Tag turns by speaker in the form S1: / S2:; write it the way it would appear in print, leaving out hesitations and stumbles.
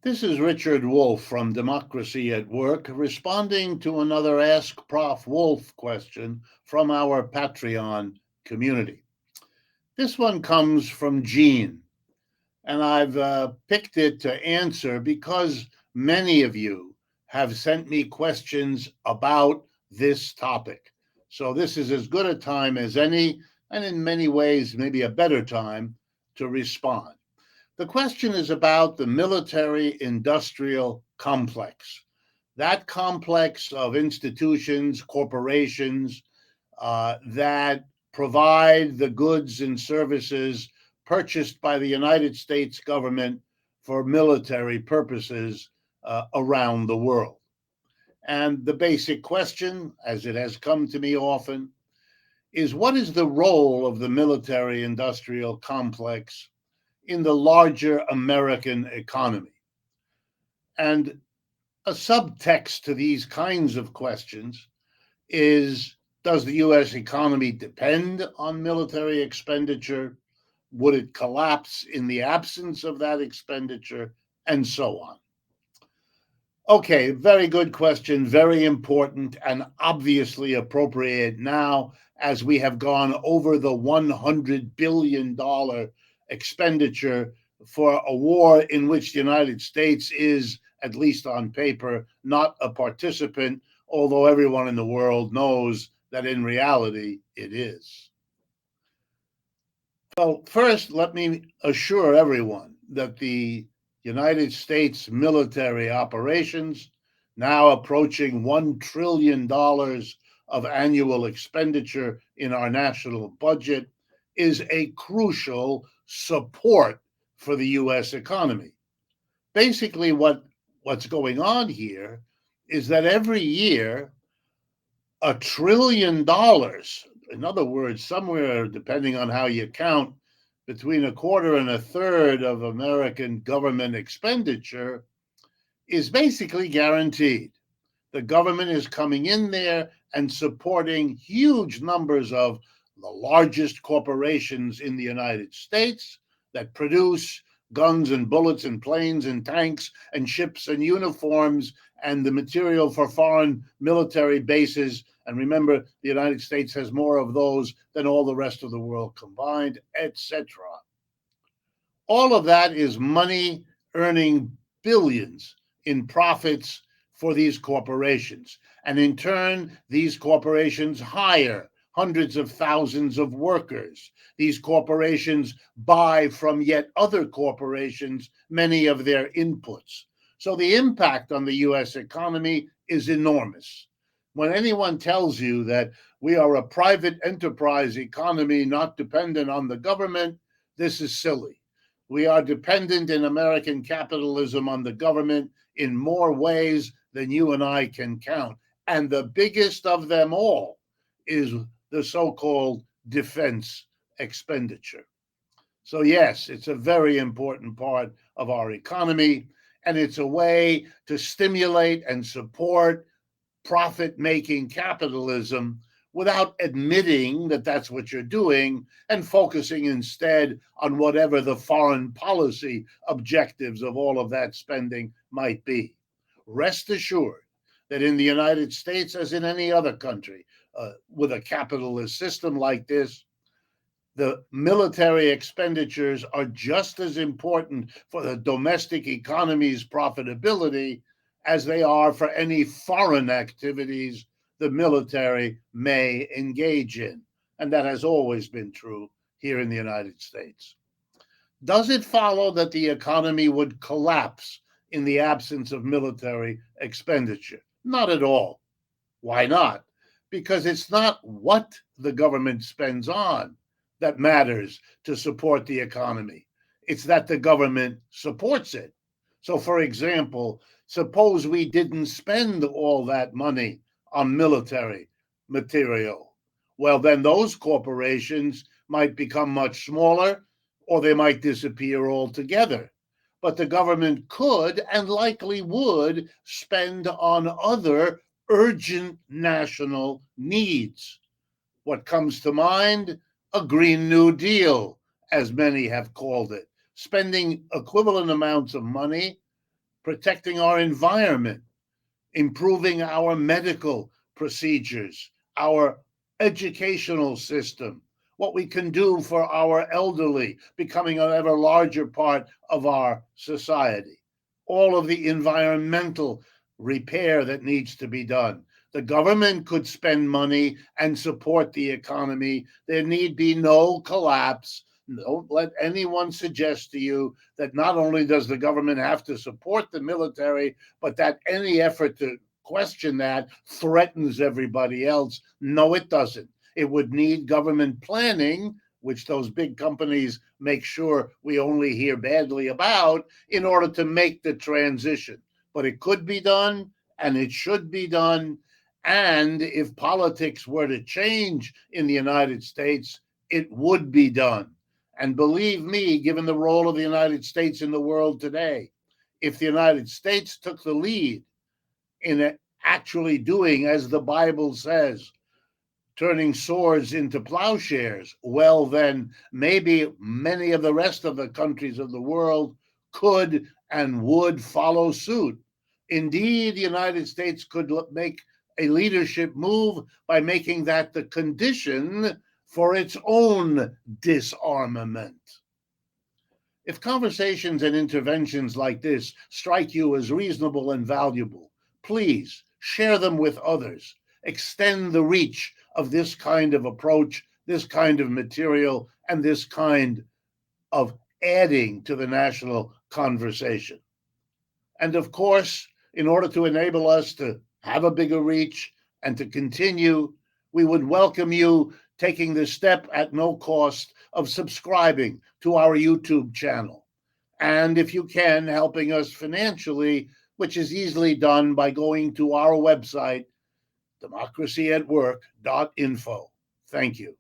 S1: This is Richard Wolff from Democracy at Work, responding to another Ask Prof. Wolff question from our Patreon community. This one comes from Jean, and I've picked it to answer because many of you have sent me questions about this topic. So this is as good a time as any, and in many ways, maybe a better time to respond. The question is about the military industrial complex, that complex of institutions, corporations that provide the goods and services purchased by the United States government for military purposes around the world. And the basic question, as it has come to me often, is what is the role of the military industrial complex in the larger American economy? And a subtext to these kinds of questions is, does the US economy depend on military expenditure? Would it collapse in the absence of that expenditure? And so on. Okay, very good question, very important, and obviously appropriate now as we have gone over the $100 billion expenditure for a war in which the United States is, at least on paper, not a participant, although everyone in the world knows that in reality it is. Well, first, let me assure everyone that the United States military operations, now approaching $1 trillion of annual expenditure in our national budget, is a crucial support for the US economy. Basically, what's going on here is that every year, $1 trillion, in other words, somewhere, depending on how you count, between a quarter and a third of American government expenditure is basically guaranteed. The government is coming in there and supporting huge numbers of the largest corporations in the United States that produce guns and bullets and planes and tanks and ships and uniforms and the material for foreign military bases. And remember, the United States has more of those than all the rest of the world combined, etc. All of that is money earning billions in profits for these corporations. And in turn, these corporations hire hundreds of thousands of workers. These corporations buy from yet other corporations many of their inputs. So the impact on the US economy is enormous. When anyone tells you that we are a private enterprise economy not dependent on the government, this is silly. We are dependent in American capitalism on the government in more ways than you and I can count. And the biggest of them all is the so-called defense expenditure. So yes, it's a very important part of our economy, and it's a way to stimulate and support profit-making capitalism without admitting that that's what you're doing and focusing instead on whatever the foreign policy objectives of all of that spending might be. Rest assured that in the United States, as in any other country with a capitalist system like this, the military expenditures are just as important for the domestic economy's profitability as they are for any foreign activities the military may engage in. And that has always been true here in the United States. Does it follow that the economy would collapse in the absence of military expenditure? Not at all. Why not? Because it's not what the government spends on that matters to support the economy. It's that the government supports it. So, for example, suppose we didn't spend all that money on military material. Well, then those corporations might become much smaller or they might disappear altogether. But the government could and likely would spend on other urgent national needs. What comes to mind? A Green New Deal, as many have called it, spending equivalent amounts of money protecting our environment, improving our medical procedures, our educational system, what we can do for our elderly, becoming an ever larger part of our society, all of the environmental repair that needs to be done. The government could spend money and support the economy. There need be no collapse. Don't let anyone suggest to you that not only does the government have to support the military, but that any effort to question that threatens everybody else. No, it doesn't. It would need government planning, which those big companies make sure we only hear badly about, in order to make the transition. But it could be done, and it should be done. And if politics were to change in the United States, it would be done. And believe me, given the role of the United States in the world today, if the United States took the lead in actually doing as the Bible says, turning swords into plowshares, well, then maybe many of the rest of the countries of the world could and would follow suit. Indeed, the United States could make a leadership move by making that the condition for its own disarmament. If conversations and interventions like this strike you as reasonable and valuable, please share them with others. Extend the reach of this kind of approach, this kind of material, and this kind of adding to the national conversation. And of course, in order to enable us to have a bigger reach and to continue, we would welcome you taking the step at no cost of subscribing to our YouTube channel. And if you can, helping us financially, which is easily done by going to our website, democracyatwork.info. Thank you.